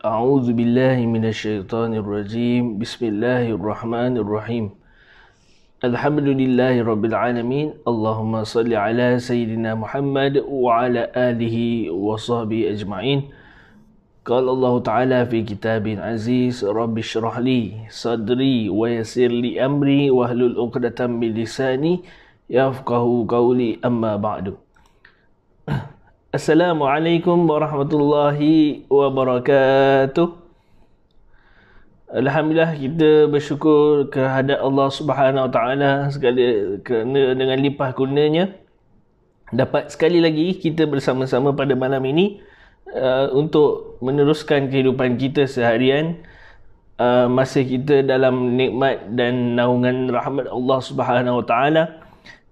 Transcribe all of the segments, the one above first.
أعوذ بالله من الشيطان الرجيم بسم الله الرحمن الرحيم الحمد لله رب العالمين اللهم صل على سيدنا محمد وعلى آله وصحبه أجمعين قال الله تعالى في كتاب عزيز رب اشرح لي صدري ويسر لي أمري واحلل عقدة من لساني يفقه قولي أما بعد. Assalamualaikum warahmatullahi wabarakatuh. Alhamdulillah, kita bersyukur kehadrat Allah Subhanahu Wa Taala segala kerana dengan limpah kurnianya dapat sekali lagi kita bersama-sama pada malam ini untuk meneruskan kehidupan kita seharian. Masih kita dalam nikmat dan naungan rahmat Allah Subhanahu Wa Taala.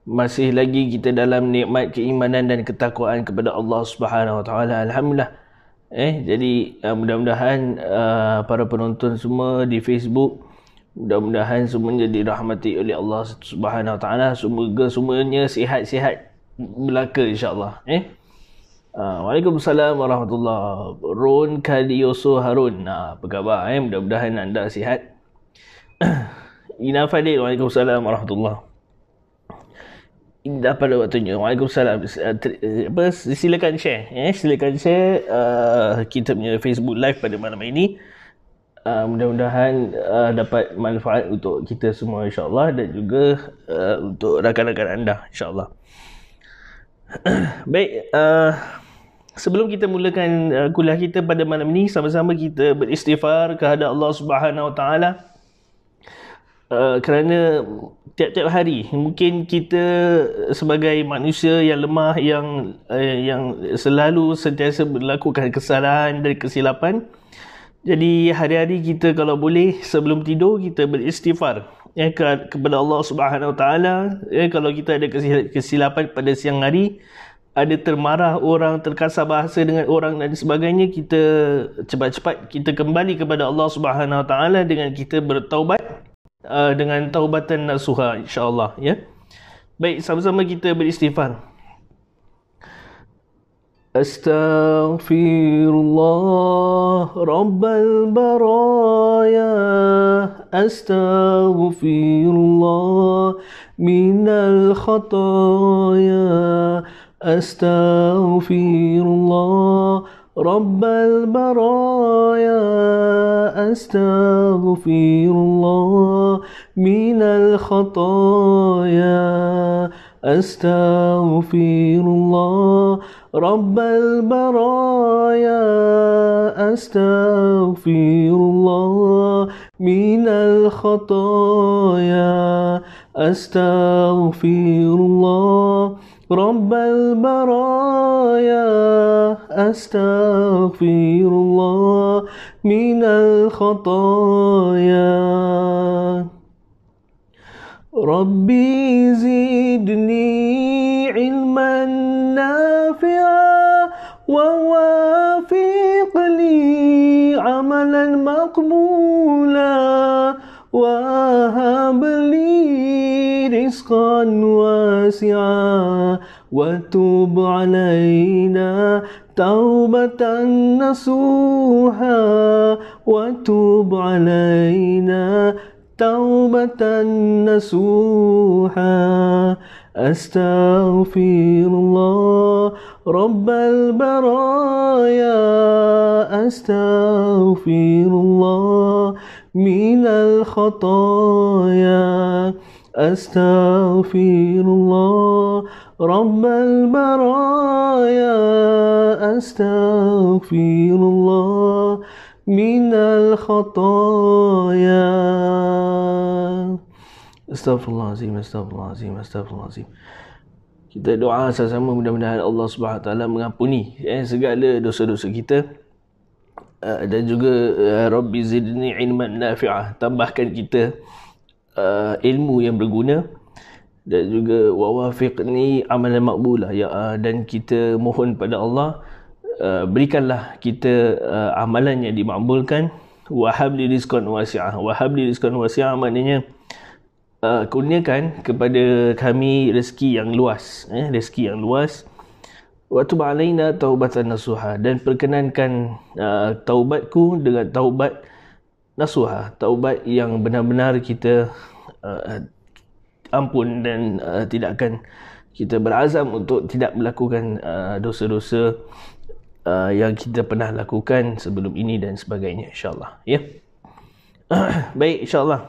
Masih lagi kita dalam nikmat keimanan dan ketakwaan kepada Allah Subhanahu Wa Taala. Alhamdulillah. Jadi mudah-mudahan para penonton semua di Facebook, mudah-mudahan semuanya dirahmati oleh Allah Subhanahu Wa Taala. Semoga semuanya sihat-sihat belaka insya-Allah. Waalaikumsalam warahmatullahi wabarakatuh. Ron Kadioso Harun. Apa khabar? Mudah-mudahan anda sihat. Ina Fadil. Waalaikumsalam warahmatullahi wabarakatuh. Dah pada waktunya. Waalaikumsalam. Silakan share. Silakan share kita punya Facebook Live pada malam ini. Mudah-mudahan dapat manfaat untuk kita semua insyaAllah dan juga untuk rakan-rakan anda insyaAllah. Baik. Sebelum kita mulakan kuliah kita pada malam ini, sama-sama kita beristighfar kehadrat Allah Subhanahu Wa Taala. Kerana tiap-tiap hari mungkin kita sebagai manusia yang lemah, yang selalu sentiasa melakukan kesalahan dan kesilapan. Jadi hari-hari kita kalau boleh sebelum tidur kita beristighfar kepada Allah Subhanahu Wa Taala. Kalau kita ada kesilapan pada siang hari, ada termarah orang, terkasar bahasa dengan orang dan sebagainya, kita cepat-cepat kita kembali kepada Allah Subhanahu Wa Taala dengan kita bertaubat dengan taubatan nasuha insya-Allah ya. Baik, sama-sama kita beristighfar. Astaghfirullah rabbal baraya, astaghfirullah minal khataya, astaghfirullah rabbal baraya, astaghfirullah minal khataya, astaghfirullah rabbal baraya, astaghfirullah minal khataya, astaghfirullah rabbal baraya, astaghfirullah minal khataya. Rabbi zidni ilman nafi'a wa wafiqni amalan maqbula wa habli rizqan wasi'a wa tub alaina taubatan nasuha wa tub alaina taubatan nasuha. Astaghfirullah rabbal baraya, astaghfirullah minal khataya, astaghfirullah rabbal baraya, astaghfirullah minal khataya. Astaghfirullahalazim, astaghfirullahalazim, astaghfirullahalazim. Kita doa sama-sama mudah-mudahan Allah Subhanahu Wa Taala mengampuni segala dosa-dosa kita. Dan juga Rabbi zidni ilman nafi'ah, tambahkan kita ilmu yang berguna, dan juga wawafiqni amalan maqbulah ya, dan kita mohon pada Allah berikanlah kita amalan yang dimakbulkan. Wahabli rizqan wasi'ah. Wahabli rizqan wasi'ah maknanya kurniakan kepada kami rezeki yang luas, rezeki yang luas. wa tub alaina taubatan nasuha, dan perkenankan taubatku dengan taubat nasuha, taubat yang benar-benar kita ampun dan tidak akan kita berazam untuk tidak melakukan dosa-dosa yang kita pernah lakukan sebelum ini dan sebagainya, insyaAllah. Ya. Baik, insyaAllah.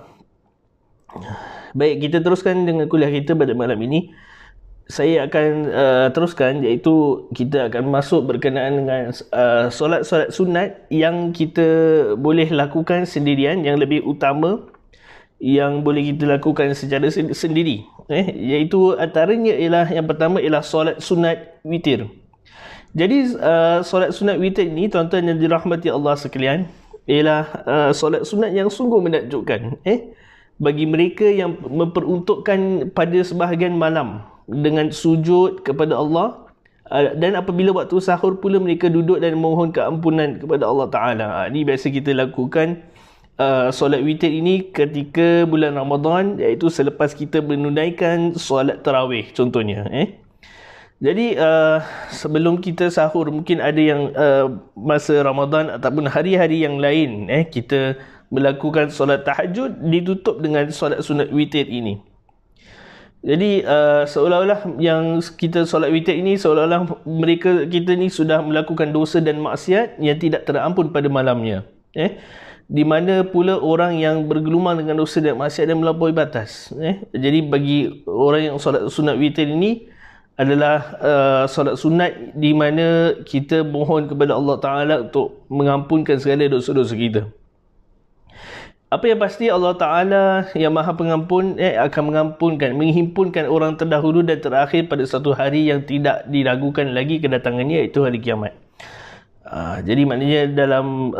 Baik, kita teruskan dengan kuliah kita pada malam ini. Saya akan teruskan, iaitu kita akan masuk berkenaan dengan solat-solat sunat yang kita boleh lakukan sendirian, yang lebih utama yang boleh kita lakukan secara sendiri, iaitu antaranya ialah, yang pertama ialah solat sunat witir. Jadi solat sunat witir ini, tuan-tuan yang dirahmati Allah sekalian, ialah solat sunat yang sungguh menakjubkan bagi mereka yang memperuntukkan pada sebahagian malam dengan sujud kepada Allah, dan apabila waktu sahur pula mereka duduk dan mohon keampunan kepada Allah Ta'ala. Ini biasa kita lakukan solat witir ini ketika bulan Ramadan, iaitu selepas kita menunaikan solat tarawih contohnya. Jadi sebelum kita sahur, mungkin ada yang masa Ramadan ataupun hari-hari yang lain kita melakukan solat tahajud, ditutup dengan solat sunat witir ini. Jadi seolah-olah yang kita solat witir ini, seolah-olah kita ni sudah melakukan dosa dan maksiat yang tidak terampun pada malamnya. Di mana pula orang yang bergelumang dengan dosa dan maksiat dan melampaui batas. Jadi bagi orang yang solat sunat witir ini adalah solat sunat di mana kita mohon kepada Allah Ta'ala untuk mengampunkan segala dosa-dosa kita. Apa yang pasti, Allah Ta'ala yang Maha Pengampun akan mengampunkan, menghimpunkan orang terdahulu dan terakhir pada satu hari yang tidak diragukan lagi kedatangannya, iaitu hari kiamat. Jadi maknanya dalam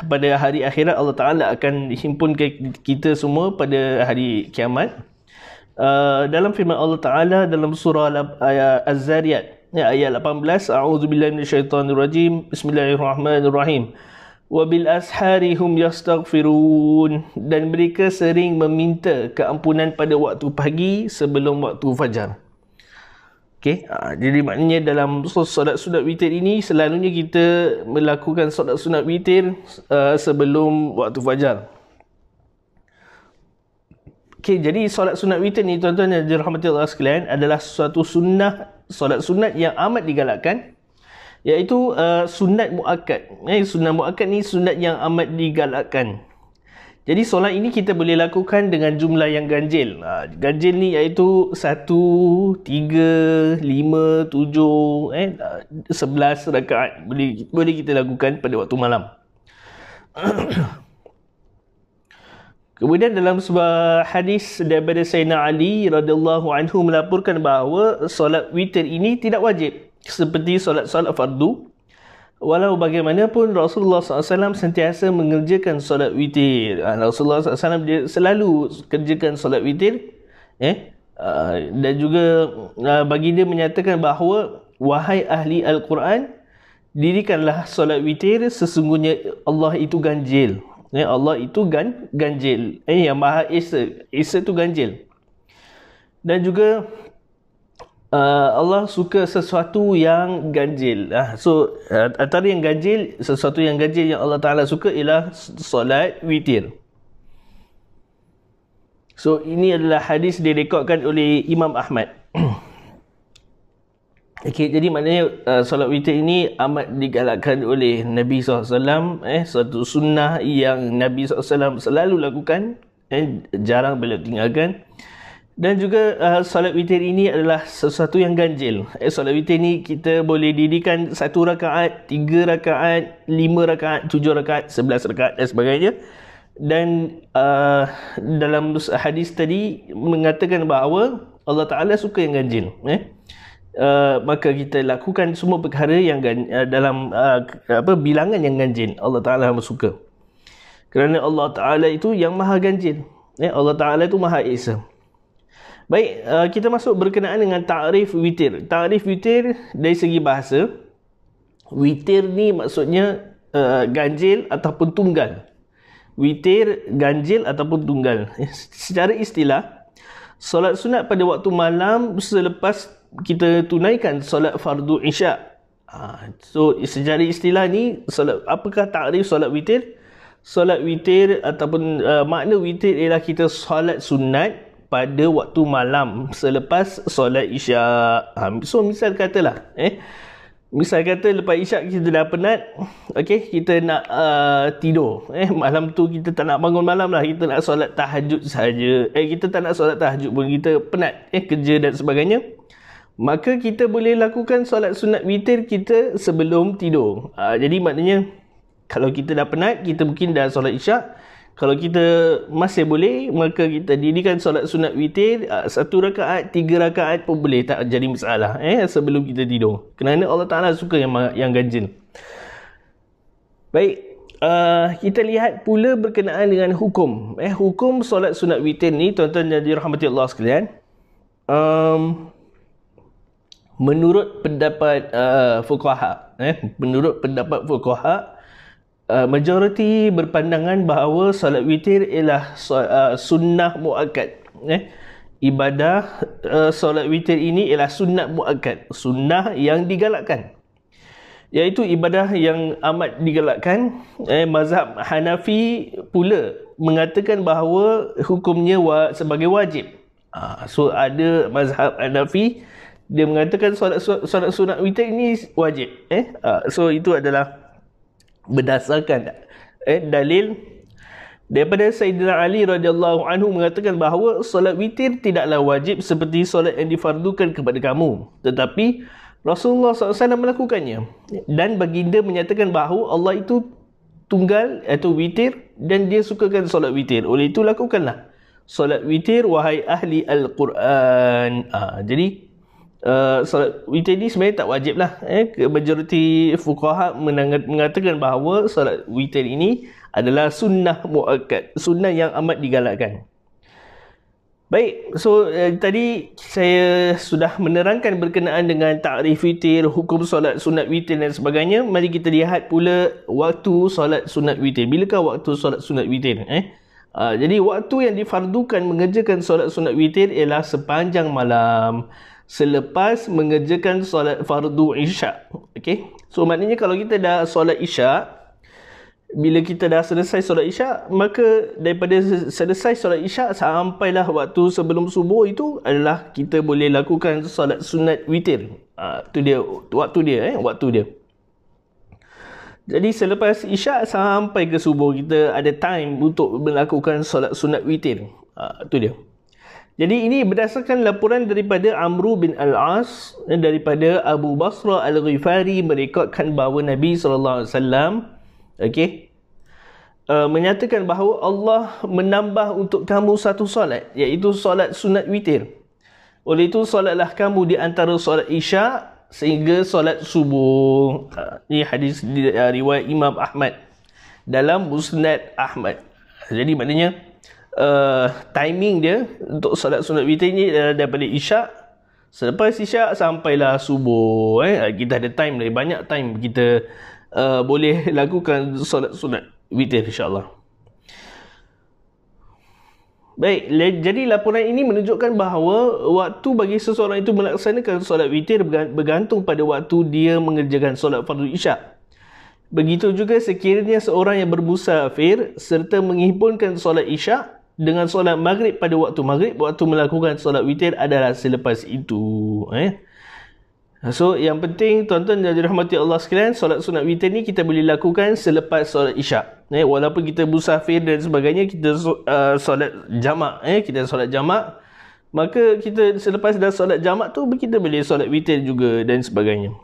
pada hari akhirat Allah Ta'ala akan himpunkan kita semua pada hari kiamat. Dalam firman Allah Ta'ala dalam surah Az-Zariyat ayat 18, A'udzubillahi minasyaitonirrajim, Bismillahirrahmanirrahim. Wabil ashari hum yastaghfirun, dan mereka sering meminta keampunan pada waktu pagi sebelum waktu fajar. Jadi maknanya dalam solat sunat witir ini selalunya kita melakukan solat sunat witir sebelum waktu fajar. Jadi solat sunat witir ni, tuan-tuan yang dirahmati Allah sekalian, adalah suatu solat sunat yang amat digalakkan, iaitu sunat muakkad. Sunat muakkad ni sunat yang amat digalakkan. Jadi solat ini kita boleh lakukan dengan jumlah yang ganjil. Ganjil ni iaitu 1, 3, 5, 7, 11 rakaat boleh kita lakukan pada waktu malam. Kemudian dalam sebuah hadis daripada Sayyidina Ali radhiyallahu anhu melaporkan bahawa solat witir ini tidak wajib seperti solat-solat fardu. Walau bagaimanapun Rasulullah SAW sentiasa mengerjakan solat witir. Rasulullah SAW dia selalu kerjakan solat witir. Dan juga baginda menyatakan bahawa, wahai ahli Al-Quran, dirikanlah solat witir, sesungguhnya Allah itu ganjil. Allah itu ganjil. Yang Maha Esa. Esa itu ganjil. Dan juga Allah suka sesuatu yang ganjil. So antara yang ganjil, sesuatu yang ganjil yang Allah Ta'ala suka ialah solat witir. So ini adalah hadis direkodkan oleh Imam Ahmad. Jadi maknanya solat witir ini amat digalakkan oleh Nabi SAW. Suatu sunnah yang Nabi SAW selalu lakukan, jarang beliau tinggalkan. Dan juga solat witir ini adalah sesuatu yang ganjil. Solat witir ini kita boleh dirikan 1 rakaat, 3 rakaat, 5 rakaat, 7 rakaat, 11 rakaat dan sebagainya. Dan dalam hadis tadi mengatakan bahawa Allah Ta'ala suka yang ganjil. Maka kita lakukan semua perkara yang dalam bilangan yang ganjil. Allah Ta'ala suka. Kerana Allah Ta'ala itu yang maha ganjil. Allah Ta'ala itu maha esa. Baik, kita masuk berkenaan dengan ta'rif witir. Ta'rif witir dari segi bahasa, witir ni maksudnya ganjil ataupun tunggal. Witir, ganjil ataupun tunggal. Secara istilah, solat sunat pada waktu malam selepas kita tunaikan solat fardu isyak. So secara istilah ni, apakah takrif solat witir? Solat witir ataupun makna witir ialah kita solat sunat pada waktu malam selepas solat isyak. So misal katalah misal kata lepas isyak kita dah penat, okey, kita nak tidur. Malam tu kita tak nak bangun malam lah, kita nak solat tahajud sahaja. Kita tak nak solat tahajud pun, kita penat kerja dan sebagainya. Maka kita boleh lakukan solat sunat witir kita sebelum tidur. Jadi maknanya kalau kita dah penat, kita mungkin dah solat isyak. Kalau kita masih boleh, maka kita dirikan solat sunat witir 1 rakaat, 3 rakaat pun boleh, tak jadi masalah sebelum kita tidur. Kerana Allah Ta'ala suka yang ganjil. Baik, kita lihat pula berkenaan dengan hukum. Hukum solat sunat witir ni, tuan-tuan yang dirahmati Allah sekalian. Menurut pendapat fuqaha, menurut pendapat fuqaha, majoriti berpandangan bahawa solat witir ialah sunnah muakkad. Ibadah solat witir ini ialah sunnah muakkad, sunnah yang digalakkan, iaitu ibadah yang amat digalakkan. Mazhab Hanafi pula mengatakan bahawa hukumnya sebagai wajib. So ada mazhab Hanafi, dia mengatakan solat sunat witir ini wajib. So itu adalah berdasarkan dalil daripada Sayyidina Ali radhiyallahu anhu mengatakan bahawa solat witir tidaklah wajib seperti solat yang difardukan kepada kamu, tetapi Rasulullah SAW melakukannya, dan baginda menyatakan bahawa Allah itu tunggal atau witir dan dia sukakan solat witir. Oleh itu lakukanlah solat witir wahai ahli Al-Quran. Jadi solat witir ni sebenarnya tak wajib lah. Majoriti fuqaha mengatakan bahawa solat witir ini adalah sunnah muakkad, sunnah yang amat digalakkan. Baik, so tadi saya sudah menerangkan berkenaan dengan takrif witir, hukum solat sunat witir dan sebagainya. Mari kita lihat pula waktu solat sunat witir. Bilakah waktu solat sunat witir? Jadi waktu yang difardukan mengerjakan solat sunat witir ialah sepanjang malam selepas mengerjakan solat fardu isyak. Okey. So maknanya kalau kita dah solat isyak, bila kita dah selesai solat isyak, maka daripada selesai solat isyak sampailah waktu sebelum subuh itu adalah kita boleh lakukan solat sunat witir. Itu dia waktu dia. Jadi selepas isyak sampai ke subuh kita ada time untuk melakukan solat sunat witir. Itu dia. Jadi ini berdasarkan laporan daripada Amru bin Al-As daripada Abu Basrah Al-Ghifari merekodkan bahawa Nabi SAW menyatakan bahawa Allah menambah untuk kamu satu solat, iaitu solat sunat witir. Oleh itu solatlah kamu di antara solat isyak sehingga solat subuh. Ini hadis riwayat Imam Ahmad dalam Musnad Ahmad. Jadi maknanya timing dia untuk solat sunat witir ni daripada isyak, selepas isyak sampailah subuh. Kita ada time lagi, banyak time kita boleh lakukan solat sunat witir, insyaAllah. Baik, jadi laporan ini menunjukkan bahawa waktu bagi seseorang itu melaksanakan solat witir bergantung pada waktu dia mengerjakan solat fardu isyak. Begitu juga sekiranya seorang yang bermusafir serta menghimpunkan solat isyak dengan solat maghrib pada waktu maghrib, waktu melakukan solat witir adalah selepas itu. So yang penting tuan-tuan dan dirahmati Allah sekalian, solat sunat witir ni kita boleh lakukan selepas solat isyak. Walaupun kita musafir dan sebagainya, kita solat jamak, kita solat jamak, maka kita selepas dah solat jamak tu kita boleh solat witir juga dan sebagainya.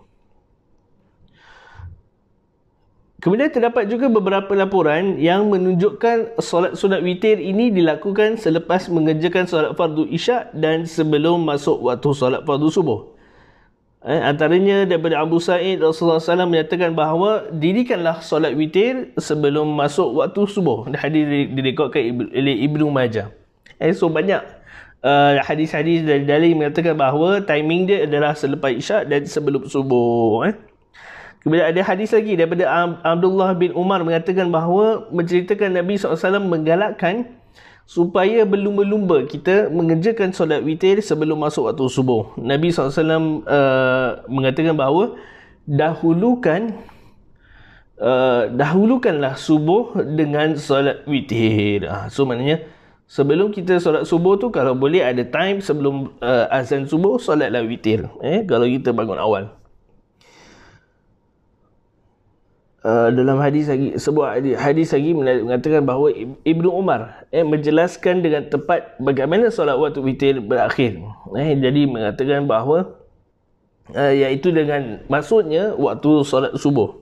Kemudian terdapat juga beberapa laporan yang menunjukkan solat sunat witir ini dilakukan selepas mengerjakan solat fardu isyak dan sebelum masuk waktu solat fardu subuh. Antaranya daripada Abu Sa'id, Rasulullah SAW menyatakan bahawa dirikanlah solat witir sebelum masuk waktu subuh. Hadis direkodkan oleh Ibnu Majah. So banyak hadis-hadis dari dalil mengatakan bahawa timing dia adalah selepas isyak dan sebelum subuh. Kemudian ada hadis lagi daripada Abdullah bin Umar mengatakan bahawa menceritakan Nabi SAW menggalakkan supaya berlumba-lumba kita mengerjakan solat witir sebelum masuk waktu subuh. Nabi SAW mengatakan bahawa dahulukanlah subuh dengan solat witir. So maknanya sebelum kita solat subuh tu, kalau boleh ada time sebelum azan subuh, solatlah witir. Kalau kita bangun awal. Dalam hadis lagi, sebuah hadis lagi mengatakan bahawa Ibnu Umar menjelaskan dengan tepat bagaimana solat waktu witir berakhir. Jadi mengatakan bahawa iaitu dengan maksudnya waktu solat subuh.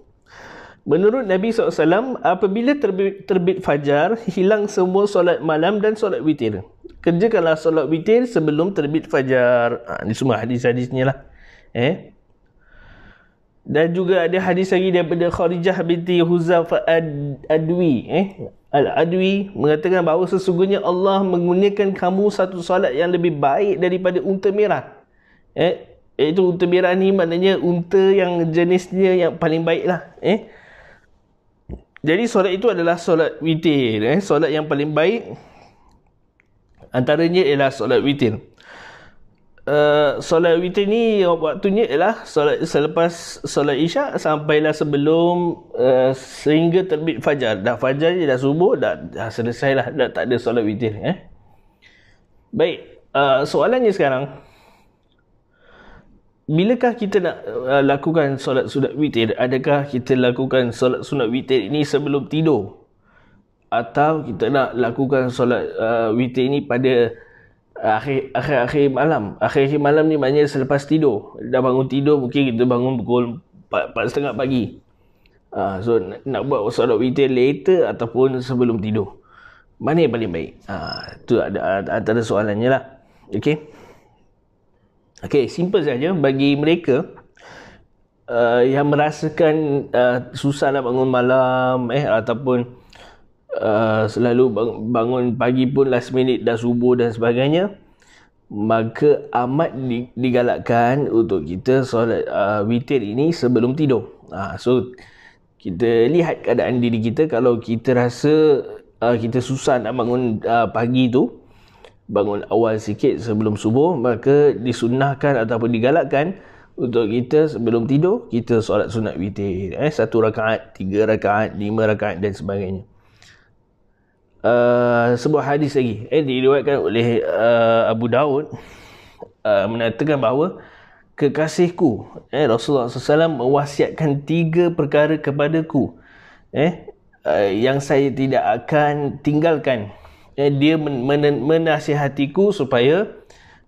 Menurut Nabi SAW, apabila terbit fajar, hilang semua solat malam dan solat witir. Kerjakanlah solat witir sebelum terbit fajar. Ini semua hadis-hadisnya lah. Dan juga ada hadis lagi daripada Kharijah binti Huzaifah Al-Adwi. Al-Adwi mengatakan bahawa sesungguhnya Allah mengurniakan kamu satu solat yang lebih baik daripada unta merah. Iaitu unta merah ni maknanya unta yang jenisnya yang paling baik lah. Jadi solat itu adalah solat witir. Solat yang paling baik antaranya ialah solat witir. Solat witir ni waktunya ialah solat selepas solat isyak sampailah sebelum sehingga terbit fajar. Dah fajar je, dah subuh, dah selesai lah, dah tak ada solat witir. Baik, soalannya sekarang, bilakah kita nak lakukan solat sunat witir? Adakah kita lakukan solat sunat witir ini sebelum tidur? Atau kita nak lakukan solat witir ini pada akhir malam? Akhir malam ni maknanya selepas tidur. Dah bangun tidur, mungkin kita bangun pukul 4:30 pagi. So nak buat solat witir later ataupun sebelum tidur, mana yang paling baik? Itu ada antara soalannya lah. Okey, simple saja bagi mereka yang merasakan susah nak bangun malam ataupun selalu bangun pagi pun last minute dah subuh dan sebagainya, maka amat digalakkan untuk kita solat witir ini sebelum tidur. So kita lihat keadaan diri kita. Kalau kita rasa kita susah nak bangun pagi tu, bangun awal sikit sebelum subuh, maka disunnahkan ataupun digalakkan untuk kita sebelum tidur kita solat sunat witir. 1 rakaat, 3 rakaat, 5 rakaat dan sebagainya. Sebuah hadis lagi diriwayatkan oleh Abu Daud mengatakan bahawa kekasihku Rasulullah SAW mewasiatkan 3 perkara kepadaku yang saya tidak akan tinggalkan. Dia menasihatiku supaya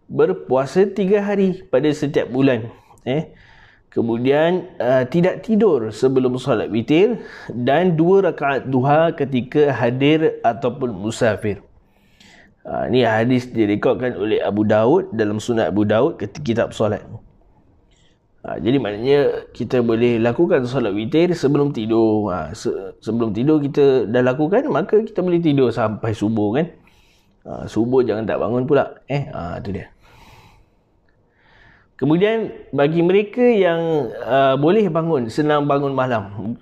berpuasa 3 hari pada setiap bulan, kemudian tidak tidur sebelum solat witir, dan 2 rakaat duha ketika hadir ataupun musafir. Ni hadis direkodkan oleh Abu Daud dalam Sunan Abu Daud kitab solat. Jadi maknanya kita boleh lakukan solat witir sebelum tidur. Sebelum tidur kita dah lakukan, maka kita boleh tidur sampai subuh kan. Subuh jangan tak bangun pula. Tu dia. Kemudian bagi mereka yang boleh bangun, senang bangun malam,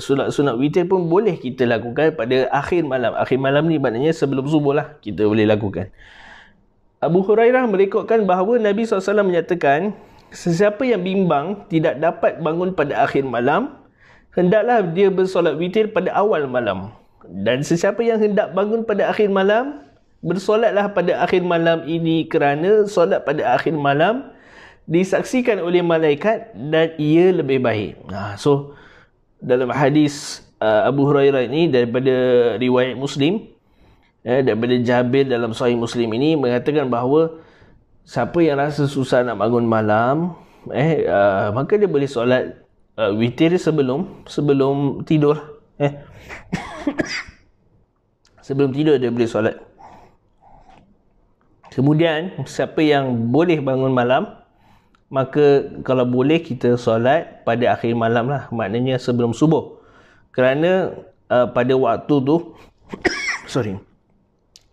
solat sunat witir pun boleh kita lakukan pada akhir malam. Akhir malam ni maknanya sebelum subuh lah kita boleh lakukan. Abu Hurairah merekodkan bahawa Nabi SAW menyatakan, sesiapa yang bimbang tidak dapat bangun pada akhir malam, hendaklah dia bersolat witir pada awal malam. Dan sesiapa yang hendak bangun pada akhir malam, bersolatlah pada akhir malam ini, kerana solat pada akhir malam disaksikan oleh malaikat dan ia lebih baik. So dalam hadis Abu Hurairah ini daripada riwayat Muslim, daripada Jabir dalam Sahih Muslim ini mengatakan bahawa siapa yang rasa susah nak bangun malam, maka dia boleh solat witir sebelum tidur. Sebelum tidur dia boleh solat. Kemudian siapa yang boleh bangun malam, maka kalau boleh kita solat pada akhir malam lah, maknanya sebelum subuh. Kerana pada waktu tu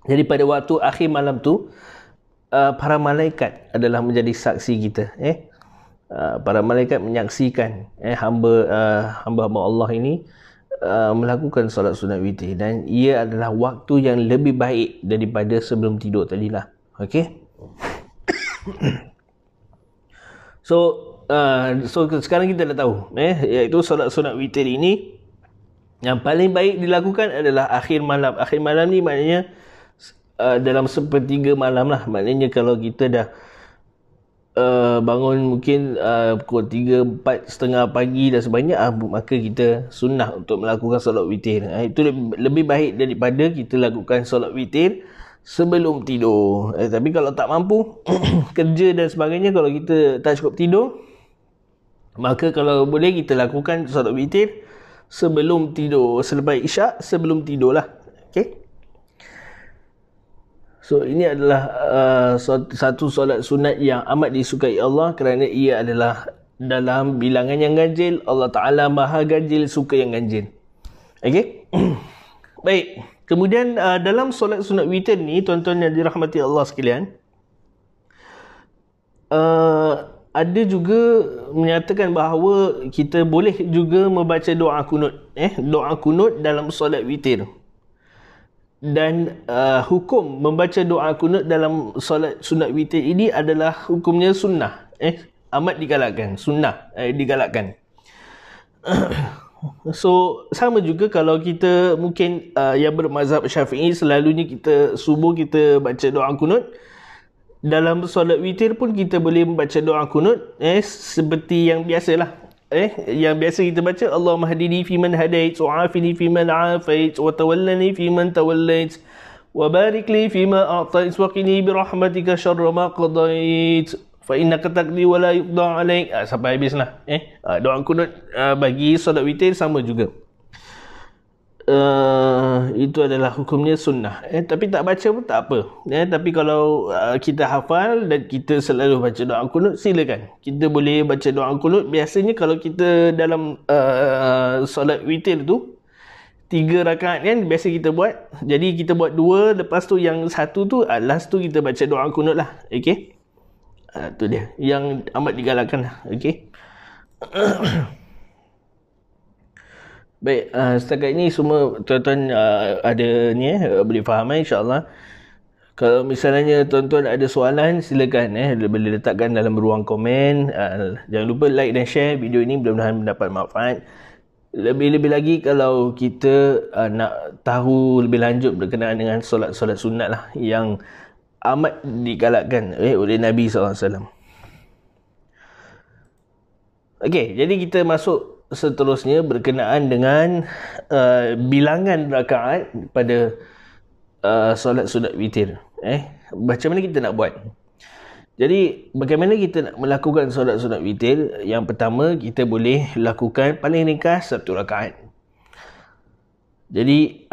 jadi pada waktu akhir malam tu para malaikat adalah menjadi saksi kita. Para malaikat menyaksikan hamba-hamba Allah ini melakukan solat sunat witir, dan ia adalah waktu yang lebih baik daripada sebelum tidur tadilah. Okey. So sekarang kita dah tahu, iaitu solat sunat witir ini yang paling baik dilakukan adalah akhir malam. Akhir malam ni maknanya dalam sepertiga malam lah. Maknanya kalau kita dah bangun mungkin pukul 3, 4, setengah pagi dan sebagainya, maka kita sunnah untuk melakukan solat witir. Itu lebih baik daripada kita lakukan solat witir sebelum tidur. Tapi kalau tak mampu kerja dan sebagainya, kalau kita tak cukup tidur, maka kalau boleh kita lakukan solat witir sebelum tidur, selepas isyak, sebelum tidur lah. Okay. So ini adalah satu solat sunat yang amat disukai Allah, kerana ia adalah dalam bilangan yang ganjil. Allah Ta'ala maha ganjil, suka yang ganjil. Okay. Baik. Kemudian dalam solat sunat witir ni, tuan-tuan yang dirahmati Allah sekalian, ada juga menyatakan bahawa kita boleh juga membaca doa kunut, doa kunut dalam solat witir. Dan hukum membaca doa kunut dalam solat sunat witir ini adalah hukumnya sunnah, amat digalakkan, sunnah, digalakkan. So sama juga kalau kita mungkin yang bermazhab Syafi'i, selalunya kita subuh kita baca doa kunut. Dalam solat witir pun kita boleh membaca doa kunut, seperti yang biasalah, yang biasa kita baca, Allahumma hadini fiman hadait, wa afini fiman afait, wa tawallani fiman tawallait, wa barik li fima a'tait, wa qini bi rahmatika syarra ma qadait, fa innaka taqdi wa la yuqda alaik. Sampai habislah. Doa kunut bagi solat witir sama juga. Itu adalah hukumnya sunnah. Tapi tak baca pun tak apa. Tapi kalau kita hafal dan kita selalu baca doa kunut, silakan. Kita boleh baca doa kunut. Biasanya kalau kita dalam solat witir tu 3 rakaat kan, biasa kita buat. Jadi kita buat 2, lepas tu yang satu tu, last tu kita baca doa kunut lah. Okay. Tu dia yang amat digalakkan lah. Okay. Baik, setakat ini semua tuan-tuan ada ni, boleh faham insya-Allah. Kalau misalnya tuan-tuan ada soalan, silakan boleh letakkan dalam ruang komen. Jangan lupa like dan share video ini, mudah-mudahan mendapat manfaat. Lebih-lebih lagi kalau kita nak tahu lebih lanjut berkenaan dengan solat-solat sunat lah yang amat digalakkan oleh Nabi SAW. Okey, jadi kita masuk seterusnya berkenaan dengan bilangan rakaat pada solat sunat witir. Macam mana kita nak buat? Jadi bagaimana kita nak melakukan solat sunat witir? Yang pertama, kita boleh lakukan paling ringkas 1 rakaat. Jadi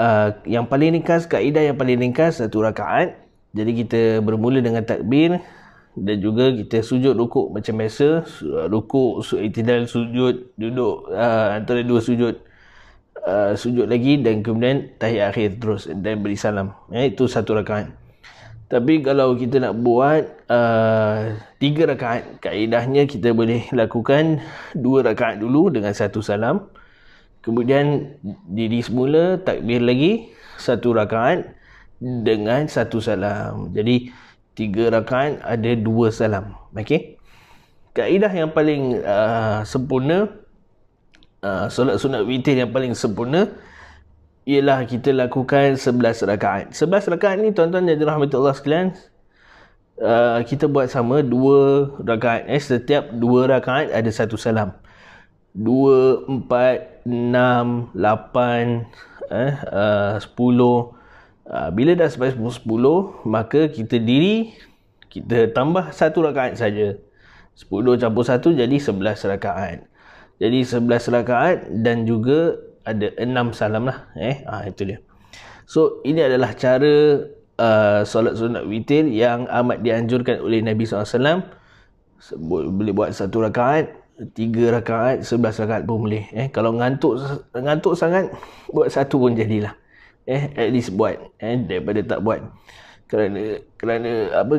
yang paling ringkas, kaedah yang paling ringkas 1 rakaat. Jadi kita bermula dengan takbir, dan juga kita sujud rukuk macam biasa, rukuk, i'tidal, sujud, duduk antara 2 sujud, sujud lagi, dan kemudian tahiyat akhir terus dan beri salam. Itu 1 rakaat. Tapi kalau kita nak buat 3 rakaat, kaedahnya kita boleh lakukan 2 rakaat dulu dengan 1 salam, kemudian diri semula, takbir lagi 1 rakaat dengan 1 salam. Jadi 3 rakaat ada 2 salam. Okey. Kaedah yang paling sempurna, solat sunat witir yang paling sempurna, ialah kita lakukan 11 rakaat. 11 rakaat ni tuan-tuan yang dirahmati Allah sekalian, kita buat sama 2 rakaat. Setiap 2 rakaat ada 1 salam. 2, 4, 6, 8, 10. Bila dah sampai 10, maka kita diri, kita tambah 1 rakaat saja. 10 campur 1 jadi 11 rakaat. Jadi 11 rakaat dan juga ada 6 salam lah. Itu dia. So ini adalah cara solat sunat witir yang amat dianjurkan oleh Nabi SAW. Boleh buat 1 rakaat, 3 rakaat, 11 rakaat pun boleh. Kalau ngantuk sangat, buat 1 pun jadilah. At least buat, daripada tak buat. Kerana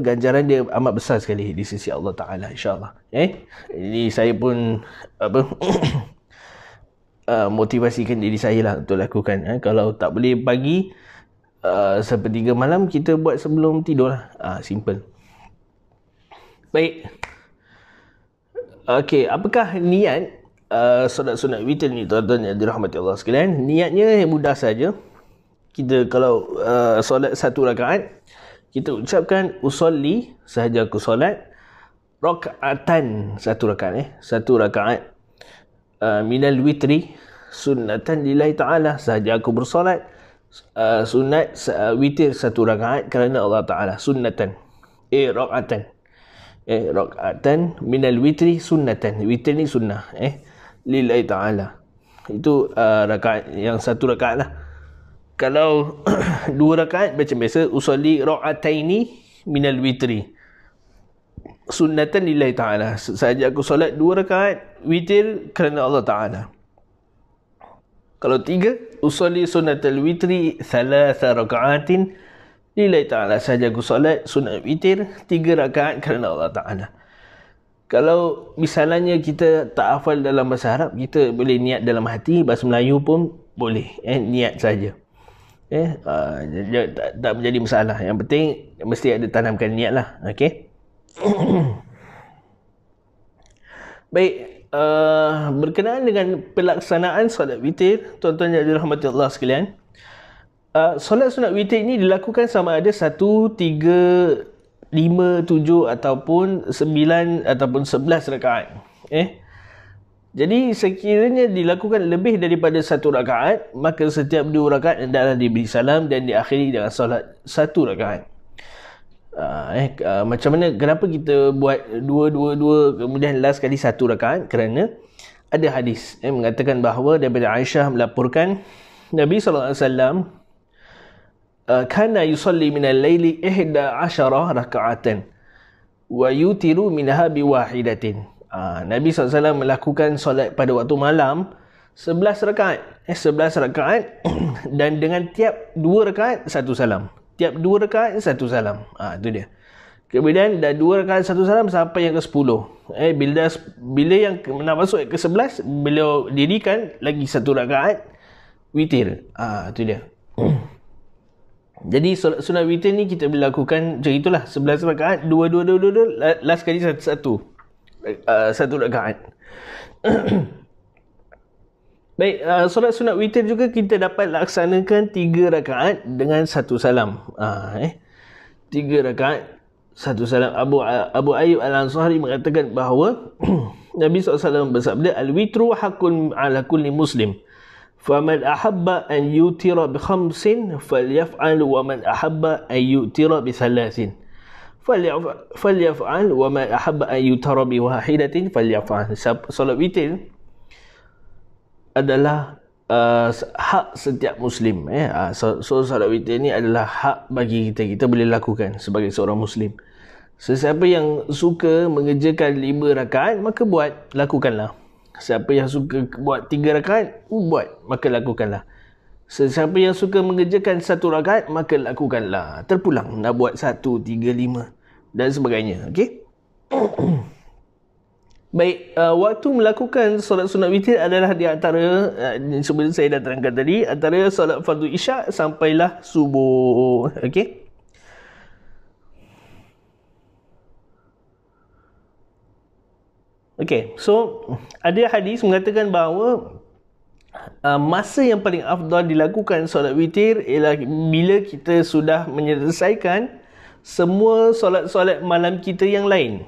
ganjaran dia amat besar sekali di sisi Allah Ta'ala, insyaAllah. Ini saya pun motivasikan diri saya lah untuk lakukan. Kalau tak boleh pagi, sepertiga malam kita buat sebelum tidur lah. Simple. Baik. Okey, apakah niat solat sunat witir ni, tuan-tuan yang dirahmati Allah sekalian? Niatnya mudah saja. Kita kalau solat satu rakaat, kita ucapkan usolli, sahaja aku solat, rakaatan, satu rakaat, minal witri, sunnatan lillahi ta'ala, sahaja aku bersolat, sunat witir satu rakaat kerana Allah Ta'ala, sunnatan, rakaatan, rakaatan minal witri sunnatan, witir ni sunnah, lillahi ta'ala, itu rakaat yang satu rakaat lah. Kalau dua rakaat macam biasa, usolli rakaataini minal witri sunnatan lillahi ta'ala, sahaja aku solat dua rakaat witir kerana Allah Ta'ala. Kalau tiga, usolli sunnatal witri thalatha rakaatin lillahi ta'ala, sahaja aku solat sunat witir tiga rakaat kerana Allah Ta'ala. Kalau misalnya kita tak hafal dalam bahasa Arab, kita boleh niat dalam hati, bahasa Melayu pun boleh, niat saja. Tak menjadi masalah. Yang penting mesti ada tanamkan niat lah. Okey. Baik, berkenaan dengan pelaksanaan solat witir, tuan-tuan yang dirahmati Allah sekalian, solat sunat witir ini dilakukan sama ada 1, 3, 5, 7 ataupun 9 ataupun 11 rakaat. Jadi sekiranya dilakukan lebih daripada satu rakaat, maka setiap dua rakaat hendaklah diberi salam dan diakhiri dengan solat satu rakaat. Macam mana, kenapa kita buat dua kemudian last kali satu rakaat? Kerana ada hadis mengatakan bahawa daripada Aisyah melaporkan Nabi SAW kana yusalli minal laili 11 raka'atan wa yutiru minha biwahidatin. Nabi SAW melakukan solat pada waktu malam 11 rakaat 11 rakaat dan dengan tiap 2 rakaat satu salam. Tiap 2 rakaat satu salam. Itu dia. Kemudian dah 2 rakaat satu salam sampai yang ke-10. Bila yang nak masuk ke 11, beliau dirikan lagi satu rakaat witir. Itu dia. Jadi sunat witir ni kita boleh lakukan macam itulah, 11 rakaat, 2 last kali satu rakaat. Baik, solat sunat witir juga kita dapat laksanakan 3 rakaat dengan satu salam. 3 rakaat satu salam. Abu Ayyub Al-Ansari mengatakan bahawa Nabi SAW bersabda, al-witru hakun ala kulli muslim, faman ahabba an yutira bi khamsin falyaf'al, wa man ahabba an yutira bi thalathin falyaf'al, wa man ahabba an yutira bi wahidatin falyaf'al. Solat witir adalah hak setiap muslim. So solat witir ni adalah hak bagi kita. Kita boleh lakukan sebagai seorang muslim. Sesiapa yang suka mengerjakan 5 rakaat, maka lakukanlah. Siapa yang suka buat 3 rakaat, buat, maka lakukanlah. Sesiapa yang suka mengerjakan 1 rakaat, maka lakukanlah. Terpulang nak buat 1, 3, 5 dan sebagainya. Okey. Baik, waktu melakukan solat sunat witir adalah di antara, sebenarnya saya dah terangkan tadi, antara solat fardu isyak sampailah subuh. Okey. Okey, so ada hadis mengatakan bahawa masa yang paling afdal dilakukan solat witir ialah bila kita sudah menyelesaikan semua solat-solat malam kita yang lain.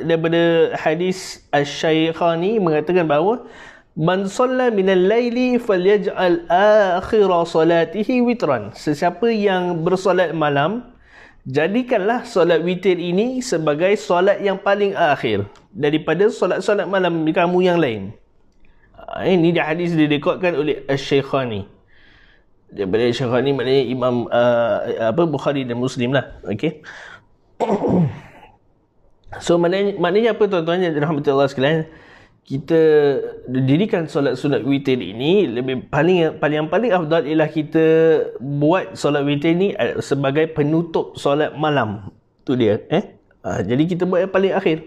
Daripada hadis Asy-Syaikhani mengatakan bahawa man shalla minal laili falyaj'al akhira salatihi witran. Sesiapa yang bersolat malam, jadikanlah solat witir ini sebagai solat yang paling akhir daripada solat-solat malam kamu yang lain. Ini dia hadis direkodkan oleh Asy-Syaikhani. Daripada Asy-Syaikhani maknanya Imam Bukhari dan Muslim lah. Okey. So maknanya apa, tuan-tuan yang dirahmati Allah sekalian? Kita dirikan solat sunat witir ini paling afdal ialah kita buat solat witir ni sebagai penutup solat malam. Tu dia. Jadi kita buat yang paling akhir.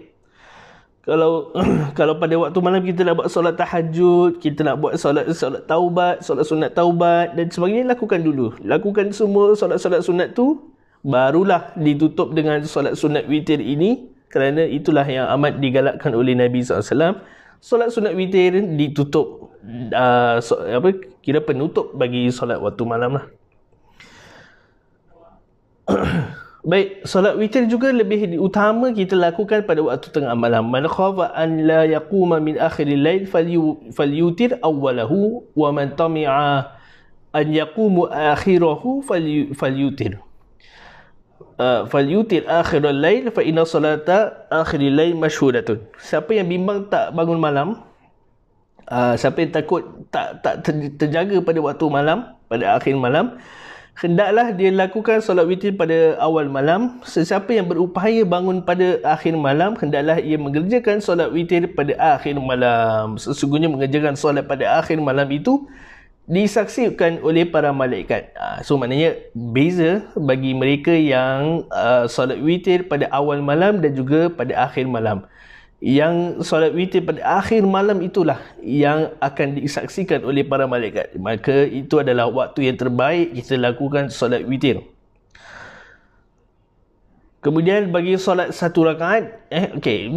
Kalau kalau pada waktu malam kita nak buat solat tahajud, kita nak buat solat taubat, solat sunat taubat dan sebagainya, lakukan dulu. Lakukan semua solat-solat sunat tu, barulah ditutup dengan solat sunat witir ini, kerana itulah yang amat digalakkan oleh Nabi SAW. Solat sunat witir ditutup, kira penutup bagi solat waktu malam lah. Baik, solat witir juga lebih utama kita lakukan pada waktu tengah malam. Man khafa an la yaquma min akhiril lail falyutir awwalahu wa man tami'a an yaqumu akhirahu falyutir. Falyutir akhirul lail fa inna salata akhiril lail masyhudatun. Siapa yang bimbang tak bangun malam, siapa yang takut tak terjaga pada waktu malam, pada akhir malam, hendaklah dia lakukan solat witir pada awal malam. Sesiapa yang berupaya bangun pada akhir malam, hendaklah ia mengerjakan solat witir pada akhir malam. Sesungguhnya mengerjakan solat pada akhir malam itu disaksikan oleh para malaikat. So maknanya beza bagi mereka yang solat witir pada awal malam dan juga pada akhir malam. Yang solat witir pada akhir malam itulah yang akan disaksikan oleh para malaikat. Maka itu adalah waktu yang terbaik kita lakukan solat witir. Kemudian bagi solat satu rakaat,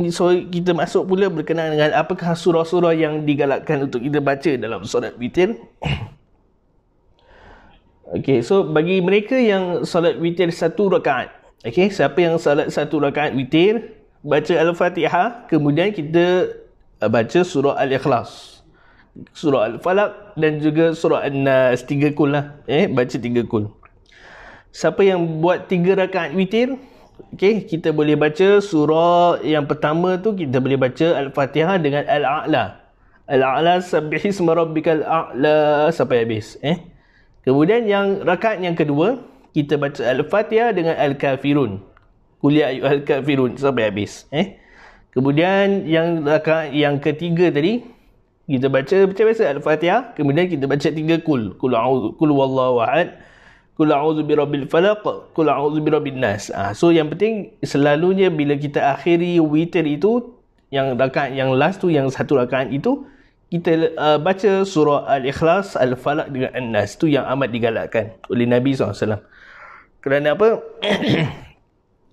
so kita masuk pula berkenaan dengan apakah surah-surah yang digalakkan untuk kita baca dalam solat witir. So bagi mereka yang solat witir satu rakaat, siapa yang solat satu rakaat witir, baca Al-Fatihah, kemudian kita baca surah Al-Ikhlas, surah Al-Falaq dan juga surah An-Nas, 3 kul lah. Baca 3 kul. Siapa yang buat 3 rakaat witir, kita boleh baca surah yang pertama tu, kita boleh baca Al-Fatihah dengan Al-A'la. Al-A'la sabbihisma rabbikal a'la sampai habis. Kemudian yang rakaat yang kedua, kita baca Al-Fatihah dengan Al-Kafirun. Qul ya ayyuhal kafirun sampai habis. Kemudian yang rakaat yang ketiga tadi, kita baca macam biasa Al-Fatihah, kemudian kita baca 3 kul. Qul wallahu ahad, qul a'udzu birabbil falaq, qul a'udzu birabbin nas. So yang penting selalunya bila kita akhiri witir itu, yang rakaat yang last tu, yang satu rakaat itu, kita baca surah Al-Ikhlas, Al-Falaq dengan An-Nas. Tu yang amat digalakkan oleh Nabi SAW. Kerana apa?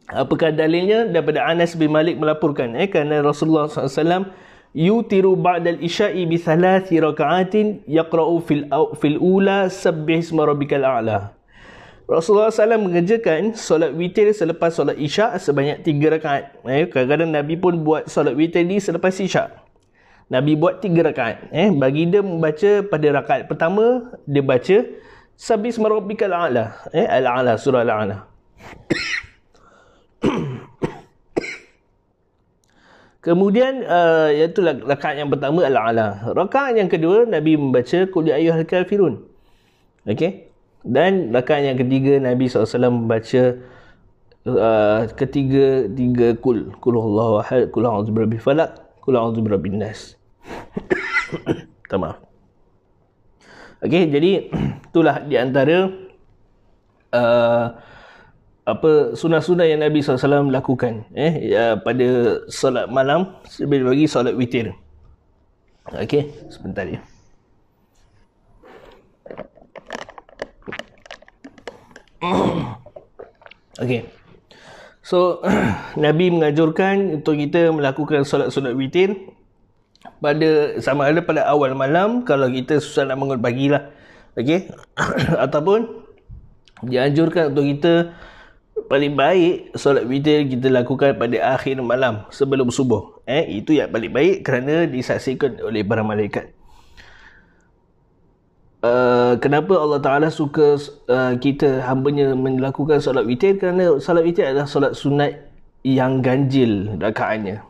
Apakah dalilnya? Daripada Anas bin Malik melaporkan, kerana Rasulullah SAW yutiru ba'dal isya'i bi 3 raka'atin yaqra'u fil ula sabbihisma rabbikal a'la. Rasulullah SAW mengerjakan solat witir selepas solat isyak sebanyak 3 rakaat. Kadang-kadang Nabi pun buat solat witir ni selepas isyak. Nabi buat 3 rakaat. Bagi dia membaca pada rakaat pertama, dia baca sabbihisma rabbikal a'la. Al-a'la, surah Al-a'la. Kemudian iaitu rakaat yang pertama Al-A'la. Rakaat yang kedua Nabi membaca Qul ya ayyuhal kafirun. Dan rakaat yang ketiga Nabi SAW membaca ketiga 3 kul. Qul huwallahu ahad, qul a'udzu birabbil falaq, qul a'udzu birabbin nas. Maaf. Jadi itulah di antara sunah-sunah yang Nabi SAW lakukan pada solat malam sebelum bagi solat witir. Sebentar ya. So Nabi menganjurkan untuk kita melakukan solat-solat witir pada sama ada pada awal malam kalau kita susah nak bangun pagi lah. Ataupun dianjurkan untuk kita paling baik solat witir kita lakukan pada akhir malam sebelum subuh. Itu yang paling baik kerana disaksikan oleh para malaikat. Kenapa Allah Ta'ala suka kita hambanya melakukan solat witir? Kerana solat witir adalah solat sunat yang ganjil rakaatnya.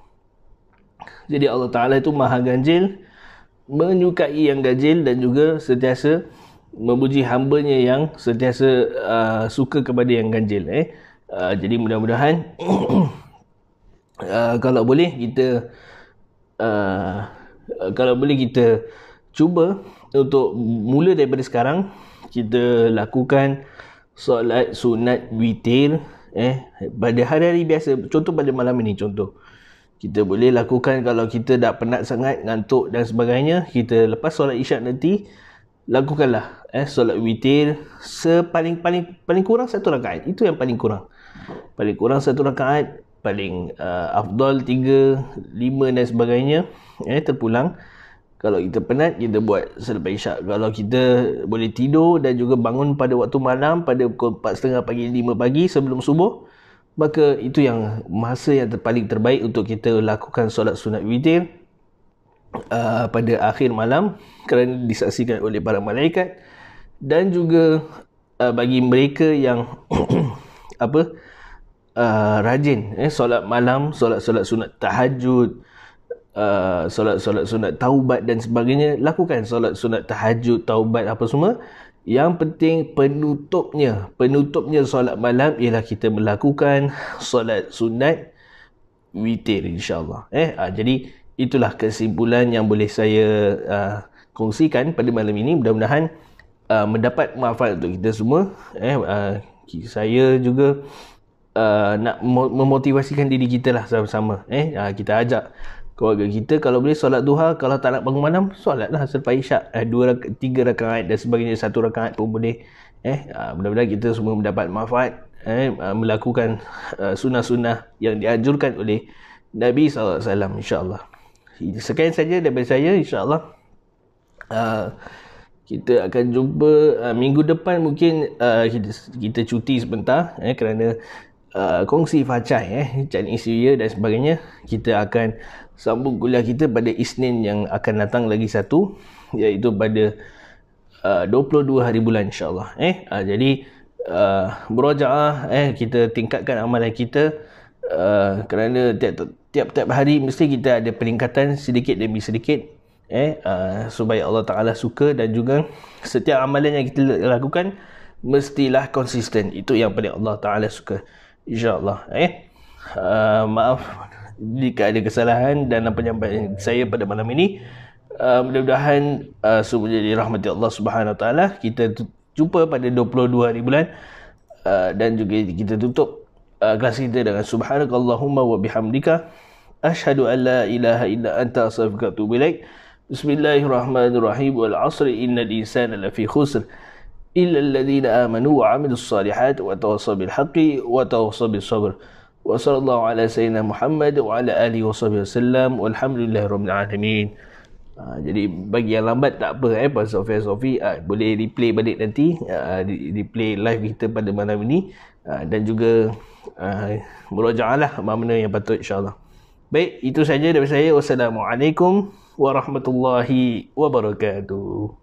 Jadi Allah Ta'ala itu maha ganjil, menyukai yang ganjil dan juga sentiasa memuji hambanya yang sentiasa suka kepada yang ganjil. Jadi mudah-mudahan kalau boleh kita cuba untuk mula daripada sekarang kita lakukan solat sunat witir pada hari-hari biasa. Contoh pada malam ini, contoh Kita boleh lakukan kalau kita dah penat sangat, ngantuk dan sebagainya. Kita lepas solat isyak nanti, lakukanlah solat witir paling kurang 1 rakaat. Itu yang paling kurang. Paling kurang 1 rakaat, paling afdal 3, 5 dan sebagainya. Terpulang. Kalau kita penat, kita buat selepas isyak. Kalau kita boleh tidur dan juga bangun pada waktu malam, pada pukul 4.30 pagi, 5 pagi sebelum subuh, maka itu yang masa yang paling terbaik untuk kita lakukan solat sunat witir pada akhir malam, kerana disaksikan oleh para malaikat. Dan juga bagi mereka yang rajin solat malam, solat-solat sunat tahajud, solat-solat sunat taubat dan sebagainya, lakukan solat sunat tahajud, taubat apa semua. Yang penting penutupnya solat malam ialah kita melakukan solat sunat witir, insyaAllah. Jadi itulah kesimpulan yang boleh saya kongsikan pada malam ini. Mudah-mudahan mendapat manfaat untuk kita semua. Saya juga nak memotivasikan diri kita lah sama-sama. Kita ajak keluarga kita, kalau boleh solat duha, kalau tak nak bangun malam, solatlah selepas isyak, 3 rakaat dan sebagainya, 1 rakaat pun boleh. Mudah-mudahan kita semua mendapat manfaat melakukan sunnah-sunnah yang dianjurkan oleh Nabi SAW, insyaAllah. Sekian saja daripada saya, insyaAllah. Kita akan jumpa minggu depan. Mungkin kita cuti sebentar kerana kongsi Fachai, Chinese New Year dan sebagainya. Kita akan sambung kuliah kita pada Isnin yang akan datang lagi satu, iaitu pada 22 hari bulan, insyaAllah. Jadi murajaah, kita tingkatkan amalan kita, kerana tiap-tiap hari mesti kita ada peningkatan sedikit demi sedikit, supaya Allah Ta'ala suka. Dan juga setiap amalan yang kita lakukan mestilah konsisten. Itu yang paling Allah Ta'ala suka, insyaAllah. Maaf jika ada kesalahan dalam penyampaian saya pada malam ini. Mudah-mudahan semua jadi rahmati Allah Subhanahu Wa Taala. Kita jumpa pada 22 hari bulan, dan juga kita tutup kelas kita dengan subhanakallahumma wa bihamdika asyhadu an la ilaha illa anta astaghfiruka wa atubu ilaik. Bismillahirrahmanirrahim. Wal 'asri innal insana lafi khusr illa alladhina amanu wa 'amilus solihat wa tawassaw bil haqqi wa tawassaw bis sabr. Wa sallallahu ala sayyidina Muhammad wa ala alihi wa sahbihi wasallam walhamdulillahirabbil alamin. Jadi bagi yang lambat tak apa, Pasal Sofi boleh replay balik nanti, replay live kita pada malam ini, dan juga murajaahlah mana yang patut, insyaAllah. Baik, itu saja daripada saya. Wassalamualaikum warahmatullahi wabarakatuh.